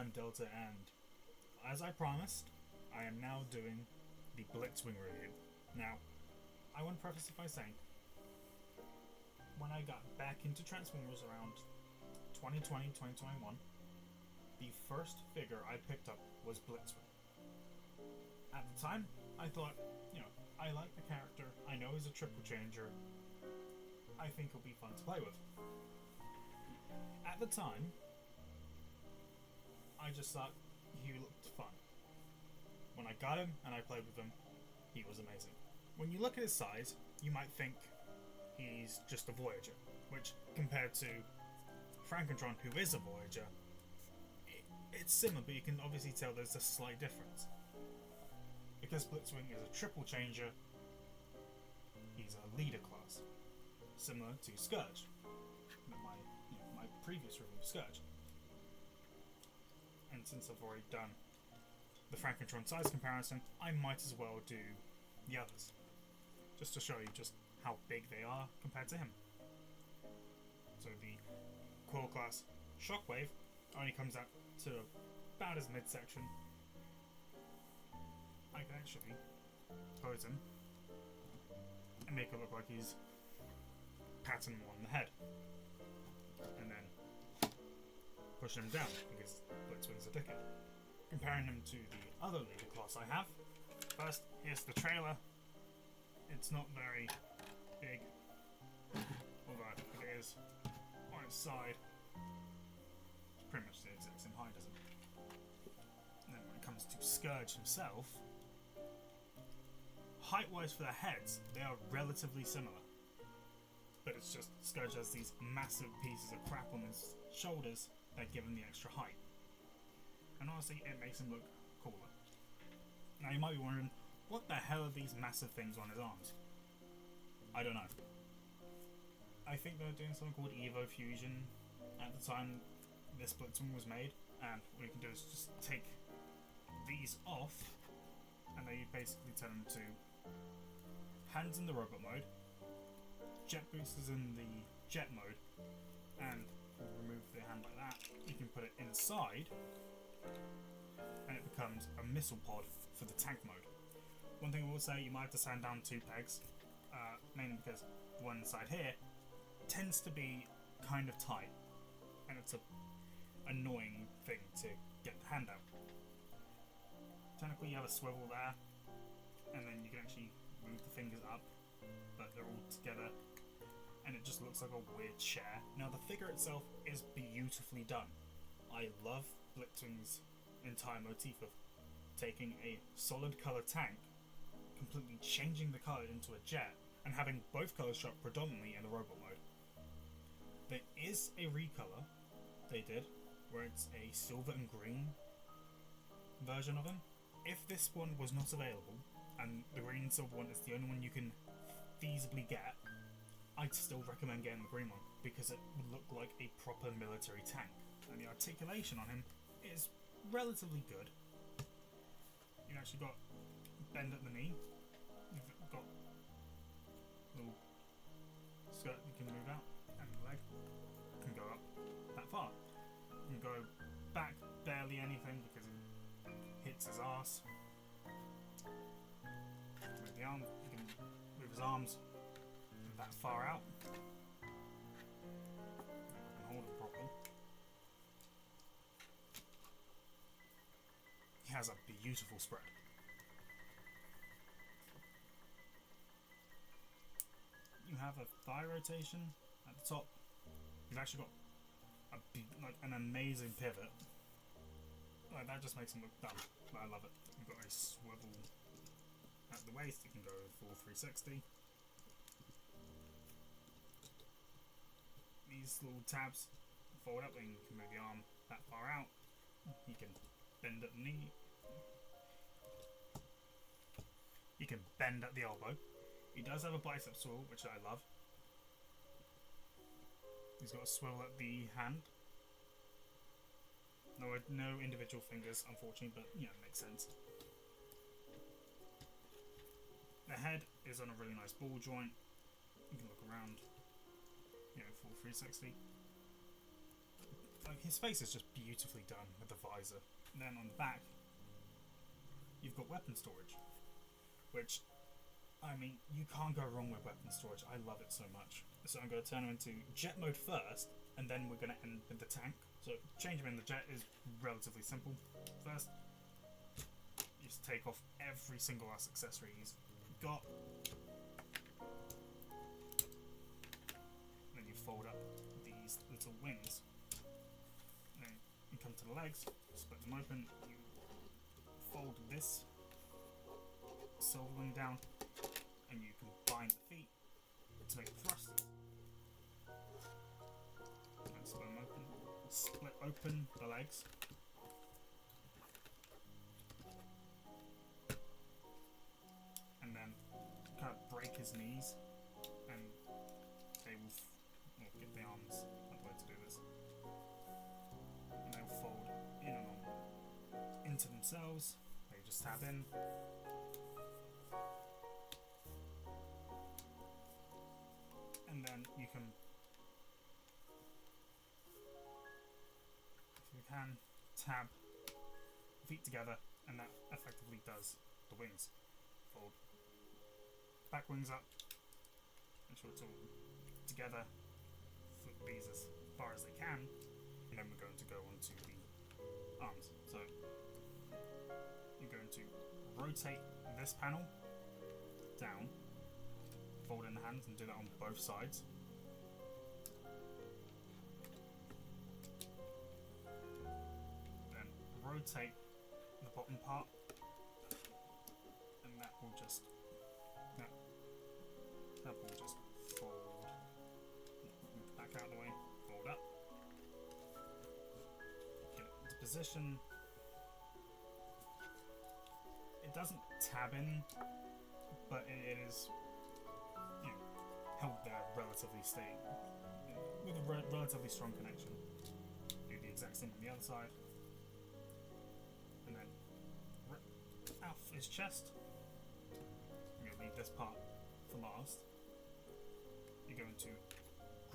I'm Delta, and as I promised, I am now doing the Blitzwing review. Now, I want to preface it by saying, when I got back into Transformers around 2020, 2021, the first figure I picked up was Blitzwing. At the time, I thought, I like the character, I know he's a triple changer, I think he'll be fun to play with. At the time, I just thought he looked fun. When I got him and I played with him, he was amazing. When you look at his size, you might think he's just a Voyager, which compared to Frankentron, who is a Voyager, it's similar, but you can obviously tell there's a slight difference. Because Blitzwing is a triple changer, he's a leader class, similar to Scourge, my previous review of Scourge. And since I've already done the Frankentron size comparison, I might as well do the others, just to show you just how big they are compared to him. So the core class Shockwave only comes out to about his midsection. I can actually pose him and make it look like he's patting him on the head, and then pushing him down because Blitzwing's a dickhead. Comparing him to the other leader class I have, first here's the trailer. It's not very big, although it is on its side. It's pretty much the exact same height, isn't it? And then when it comes to Scourge himself, height-wise for the heads, they are relatively similar. But it's just Scourge has these massive pieces of crap on his shoulders that give him the extra height. And honestly, it makes him look cooler. Now you might be wondering, what the hell are these massive things on his arms? I don't know. I think they were doing something called Evo Fusion at the time this Blitzwing was made, and what you can do is just take these off, and then you basically turn them to hands in the robot mode, jet boosters in the jet mode, and remove the hand like that. You can put it inside, and it becomes a missile pod for the tank mode. One thing I will say, you might have to sand down 2 pegs, mainly because the one inside here tends to be kind of tight, and it's a annoying thing to get the hand out. Technically you have a swivel there, and then you can actually move the fingers up, but they're all together, and it just looks like a weird chair. Now the figure itself is beautifully done. I love Blitzwing's entire motif of taking a solid colour tank, completely changing the colour into a jet, and having both colours shot predominantly in the robot mode. There is a recolor they did, where it's a silver and green version of him. If this one was not available, and the green and silver one is the only one you can feasibly get, I'd still recommend getting the green one, because it would look like a proper military tank, and the articulation on him is relatively good. You've actually got bend at the knee, you've got a little skirt you can move out, and the leg can go up that far. You can go back barely anything because it hits his ass. With the arm, you can move his arms that far out and hold him properly. He has a beautiful spread. You have a thigh rotation at the top. You've actually got an amazing pivot. Like, that just makes him look dumb, but I love it. You've got a swivel at the waist. You can go full 360. These little tabs fold up, and you can move the arm that far out. You can bend at the knee. You can bend at the elbow. He does have a bicep swivel, which I love. He's got a swivel at the hand. No individual fingers, unfortunately, but it makes sense. The head is on a really nice ball joint. You can look around, full 360. like his face is just beautifully done with the visor. And then on the back, you've got weapon storage, which, I mean, you can't go wrong with weapon storage. I love it so much. So I'm going to turn him into jet mode first, and then we're going to end with the tank. So change him in the jet is relatively simple. First, you just take off every single last accessory he's got. Then you fold up these little wings. And then you come to the legs, split them open, you fold this silver wing down, and you combine the feet to make thrusters. And split them open. Split open the legs. And then kind of break his knees, and they will get the arms out the way to do this. And they'll fold in and on into themselves. They just tab in. And then you can, if you can, tab feet together, and that effectively does the wings. Fold back wings up, make sure it's all together, flip these as far as they can, and then we're going to go on to the arms. So you're going to rotate this panel down, fold in the hands, and do that on both sides. Then rotate the bottom part, and that will just fold. Move the back out of the way, fold up, get it into position. It doesn't tab in, but it is, you know, held there relatively stable, with a relatively strong connection. Do the exact same on the other side, and then rip out his chest. I'm going to leave this part for last. You're going to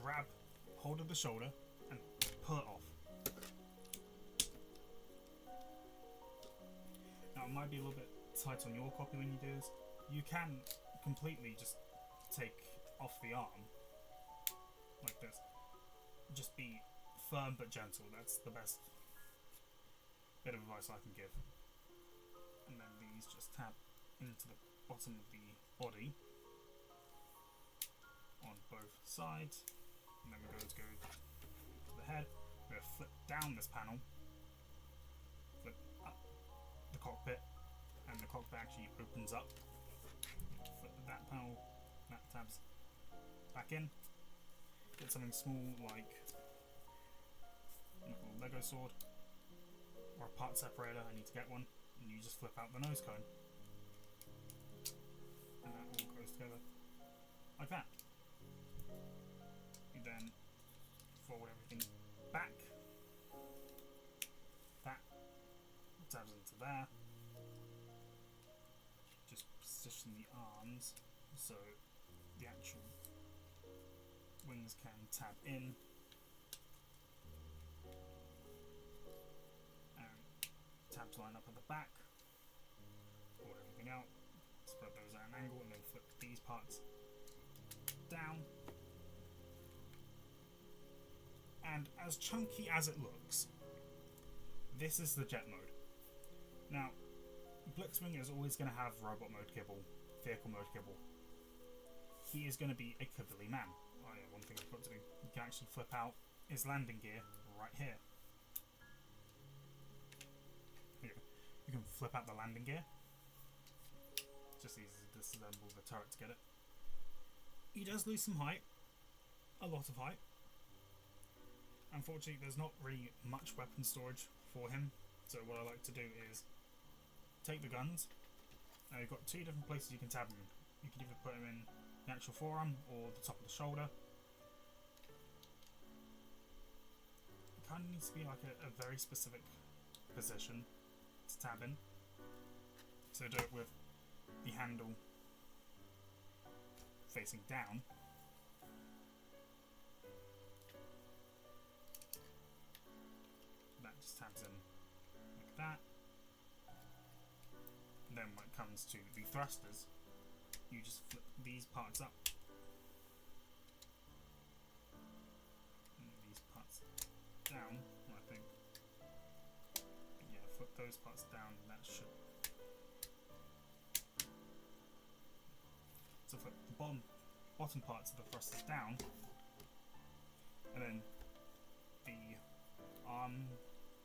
grab hold of the shoulder and pull it off. Now it might be a little bit tight on your copy when you do this. You can completely just take off the arm like this. Just be firm but gentle. That's the best bit of advice I can give. And then these just tab into the bottom of the body on both sides. And then we're going to go to the head. We're going to flip down this panel, flip up the cockpit, and the cockpit actually opens up. Flip that panel, that tabs back in. Get something small like a Lego sword or a part separator. I need to get one, and you just flip out the nose cone, and that all goes together like that. You then fold everything back. That tabs into there. Just position the arms so the actual wings can tab in, and tabs line up at the back. Fold everything out, spread those at an angle, and then flip these parts down. And as chunky as it looks, this is the jet mode. Now, Blitzwing is always going to have robot mode kibble, vehicle mode kibble. He is going to be a cuddly man. Oh yeah, one thing I forgot to do. You can actually flip out his landing gear right here. Here you go. You can flip out the landing gear. Just easy to disassemble the turret to get it. He does lose some height. A lot of height. Unfortunately, there's not really much weapon storage for him. So what I like to do is take the guns. Now you've got two different places you can tab them in. You can either put them in the actual forearm or the top of the shoulder. It kind of needs to be like a very specific position to tab in. So do it with the handle facing down. just tabs in like that. And then when it comes to the thrusters, you just flip these parts up. And these parts down, I think. Yeah, flip those parts down, and that should. So flip the bottom parts of the thrusters down, and then the arm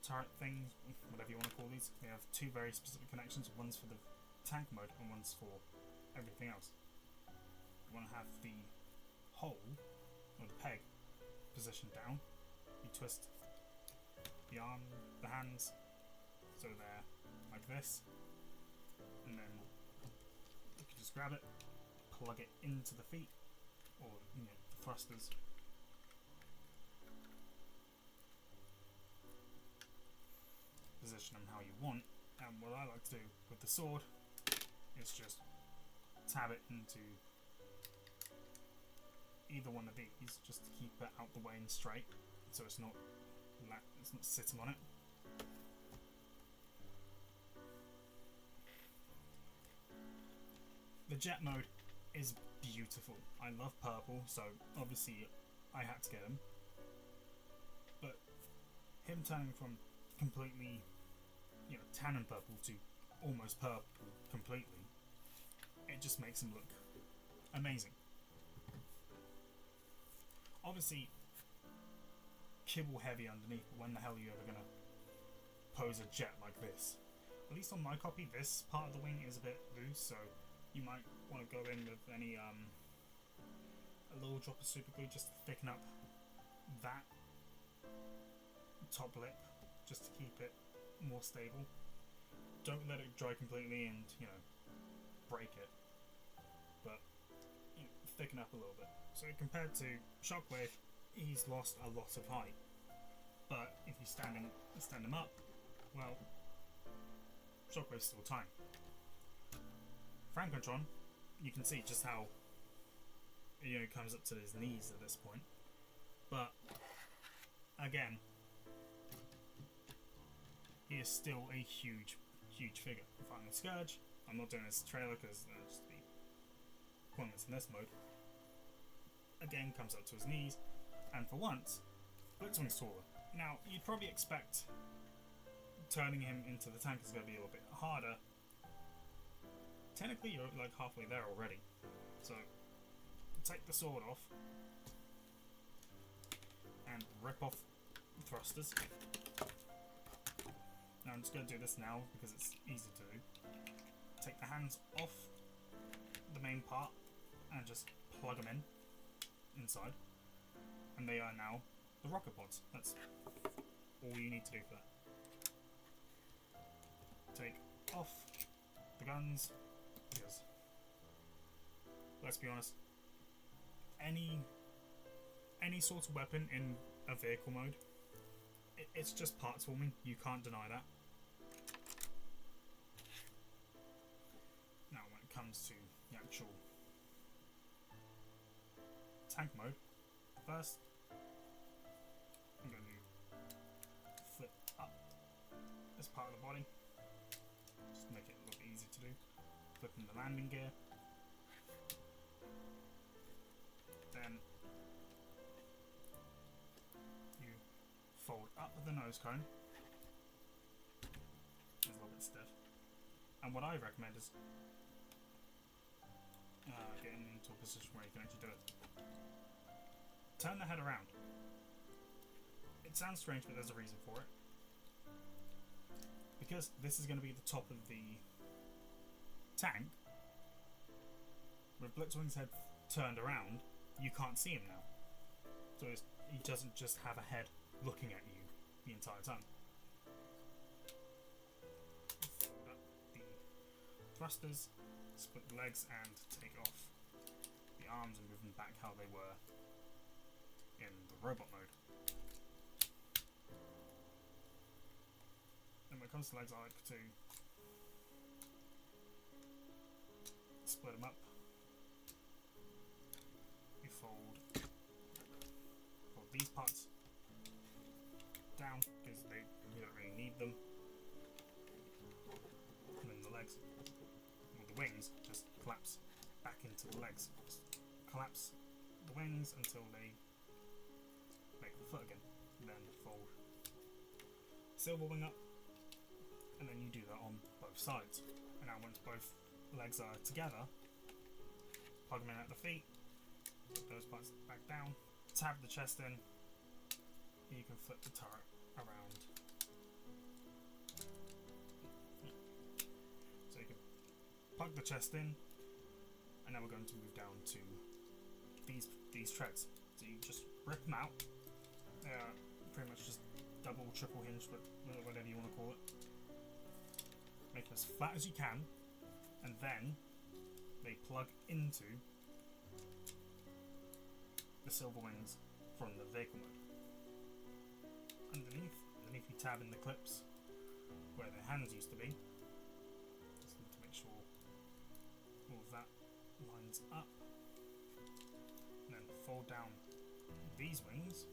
turret things, whatever you want to call these, we have two very specific connections. One's for the tank mode and one's for everything else. You want to have the hole, or the peg, positioned down. You twist the arm, the hands, so they're like this, and then you can just grab it, plug it into the feet, or the thrusters. Position them how you want, and what I like to do with the sword is just tab it into either one of these, just to keep it out the way and straight, so it's not sitting on it. The jet mode is beautiful. I love purple, so obviously I had to get him. But him turning from completely, tan and purple to almost purple completely, it just makes him look amazing. Obviously, kibble heavy underneath, but when the hell are you ever going to pose a jet like this? At least on my copy, this part of the wing is a bit loose, so you might want to go in with any a little drop of super glue just to thicken up that top lip, just to keep it more stable. Don't let it dry completely and break it, but thicken up a little bit. So compared to Shockwave, he's lost a lot of height, but if you stand him up, well, Shockwave's still tiny. Francontron, you can see just how he comes up to his knees at this point, but again, he is still a huge figure. Fighting Scourge, I'm not doing this trailer because that'll just be pointless in this mode. Again, comes up to his knees, and for once, Blitzwing's taller. Now, you'd probably expect turning him into the tank is going to be a little bit harder. Technically, you're like halfway there already. So, take the sword off and rip off the thrusters. Now, I'm just going to do this now because it's easy to do. Take the hands off the main part and just plug them inside, and they are now the rocket pods. That's all you need to do for that. Take off the guns, because let's be honest, any sort of weapon in a vehicle mode, it's just parts forming. You can't deny that. Now, when it comes to the actual tank mode, first I'm going to flip up this part of the body, just to make it a little easy to do. Flipping the landing gear, then you fold up the nose cone. It's a little bit stiff, and what I recommend is getting into a position where you can actually do it. Turn the head around. It sounds strange, but there's a reason for it. Because this is going to be the top of the tank, with Blitzwing's head turned around, you can't see him now. So he doesn't just have a head looking at you the entire time. Fold up the thrusters, split the legs, and take off the arms and move them back how they were in the robot mode. And when it comes to legs, I like to split them up. You fold these parts down because you don't really need them. And then the legs, or the wings, just collapse back into the legs. Just collapse the wings until they make the foot again. And then fold silver wing up, and then you do that on both sides. And now once both legs are together, plug them in at the feet, put those parts back down, tab the chest in, and you can flip the turret around. So you can plug the chest in, and now we're going to move down to these treads. So you just rip them out. They're pretty much just double, triple hinge, but whatever you want to call it. Make them as flat as you can, and then they plug into the silver wings from the vehicle mode. Underneath you tab in the clips where the hands used to be. Just need to make sure all of that lines up. And then fold down these wings.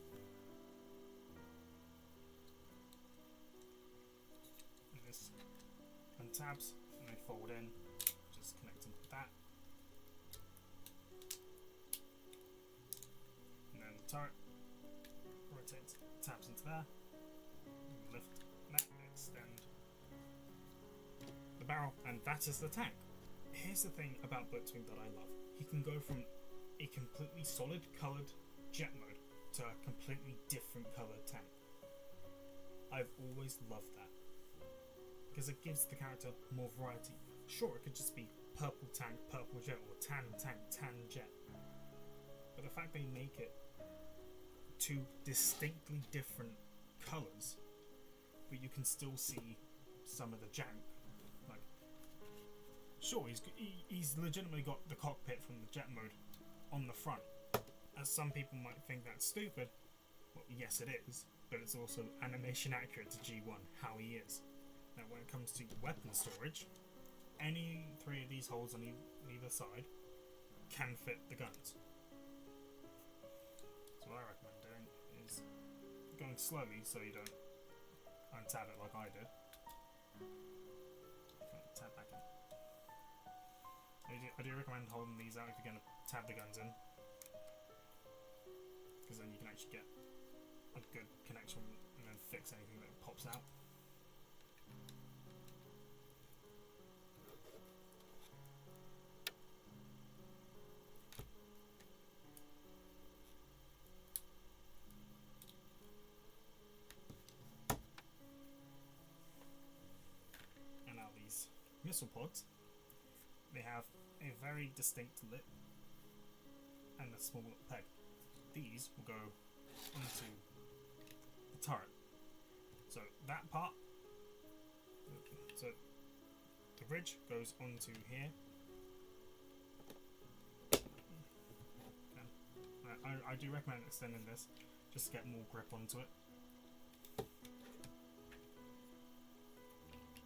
And this untabs and they fold in, just connecting with that. And then the turret rotates, tabs into there. Lift that, extend the barrel, and that is the tank. Here's the thing about Blitzwing that I love. He can go from a completely solid coloured jet mode to a completely different coloured tank. I've always loved that, because it gives the character more variety. Sure, it could just be purple tank, purple jet, or tan tank, tan jet. But the fact they make it two distinctly different colours, but you can still see some of the jank. Like, sure, he's legitimately got the cockpit from the jet mode on the front. As some people might think that's stupid, well, yes it is, but it's also animation accurate to G1, how he is. Now when it comes to weapon storage, any three of these holes on either side can fit the guns. So what I recommend doing is going slowly so you don't untab it like I did. Tab back in. I do recommend holding these out if you're going to tab the guns in, because then you can actually get a good connection and then fix anything that pops out. And now these missile pods, they have a very distinct lip and a small little peg. These will go onto the turret. So that part, so the ridge goes onto here. I do recommend extending this just to get more grip onto it.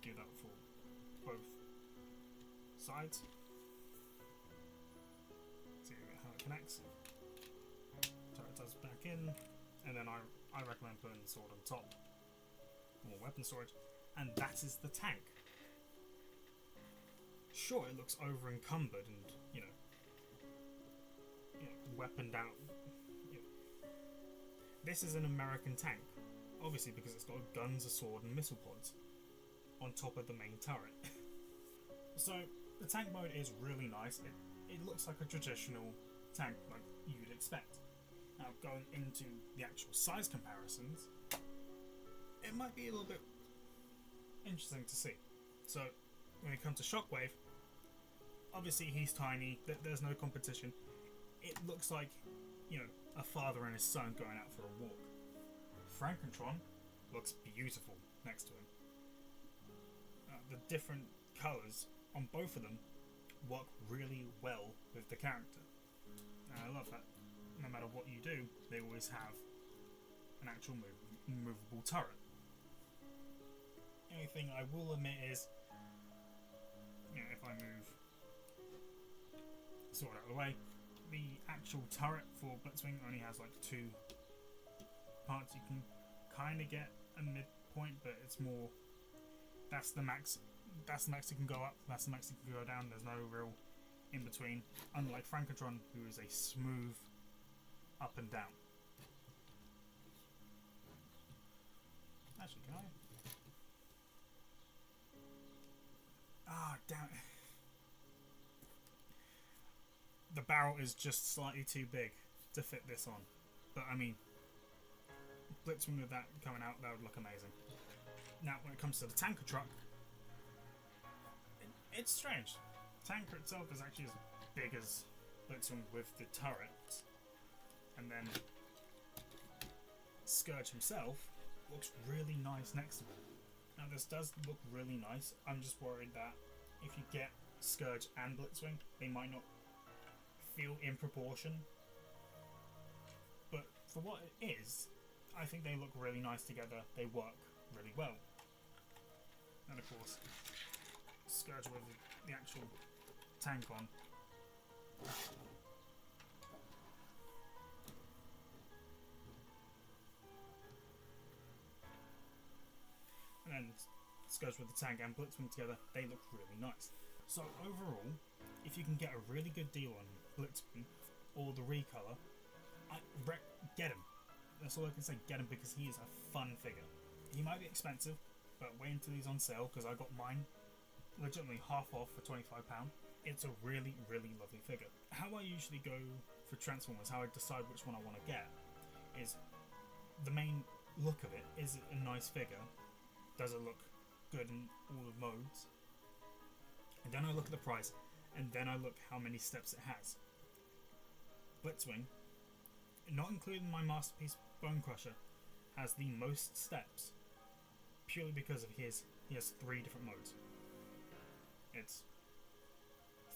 Do that for both sides. See how it connects. Turret does back in, and then I recommend putting the sword on top. More weapon storage, and that is the tank. Sure, it looks over encumbered and weaponed out. This is an American tank, obviously because it's got guns, a sword, and missile pods on top of the main turret. So the tank mode is really nice. It looks like a traditional tank like you'd expect. Now going into the actual size comparisons, it might be a little bit interesting to see. So when it comes to Shockwave, obviously he's tiny, there's no competition. It looks like, a father and his son going out for a walk. Frankentron looks beautiful next to him. The different colours on both of them work really well with the character. And I love that no matter what you do, they always have an actual movable turret. The only thing I will admit is, if I move sword out of the way, the actual turret for Blitzwing only has like two parts. You can kind of get a midpoint, but it's more. That's the max. That's the max it can go up. That's the max it can go down. There's no real in between. Unlike Frankatron, who is a smooth up and down. Actually, can I? Ah, damn it. The barrel is just slightly too big to fit this on. But I mean, Blitzwing with that coming out, that would look amazing. Now, when it comes to the tanker truck, it's strange. Tanker itself is actually as big as Blitzwing with the turret. And then Scourge himself looks really nice next to him. Now this does look really nice. I'm just worried that if you get Scourge and Blitzwing, they might not feel in proportion. But for what it is, I think they look really nice together. They work really well. And of course, Scourge with the actual tank on. And then Scourge with the tank and Blitzwing together, they look really nice. So overall, if you can get a really good deal on Blitzwing or the recolor, get him. That's all I can say, get him, because he is a fun figure. He might be expensive, but wait until he's on sale, because I got mine legitimately half off for £25. It's a really, really lovely figure. How I usually go for Transformers, how I decide which one I want to get, is the main look of it. Is it a nice figure? Does it look good in all the modes? And then I look at the price, and then I look how many steps it has. Blitzwing, not including my Masterpiece Bone Crusher, has the most steps, purely because of he has 3 different modes. It's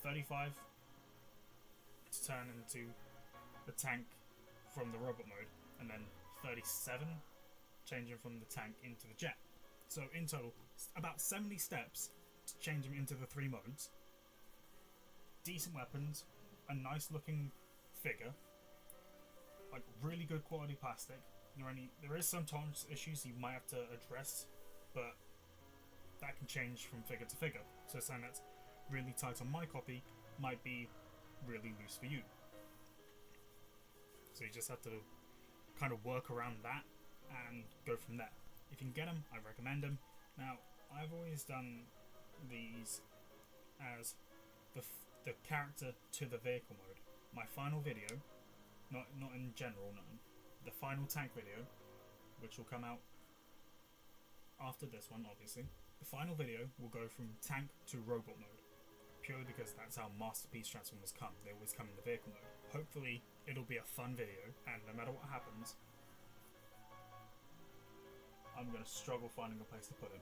35 to turn into the tank from the robot mode, and then 37 changing from the tank into the jet. So in total, about 70 steps to change him into the 3 modes. Decent weapons, a nice looking figure, like really good quality plastic. There is some tolerance issues you might have to address, but that can change from figure to figure. So something that's really tight on my copy might be really loose for you. So you just have to kind of work around that and go from there. If you can get them, I recommend them. Now, I've always done these as the character to the vehicle mode. My final video, not in general, no, the final tank video, which will come out after this one, obviously. The final video will go from tank to robot mode, purely because that's how Masterpiece Transformers come. They always come in the vehicle mode. Hopefully, it'll be a fun video, and no matter what happens, I'm going to struggle finding a place to put him.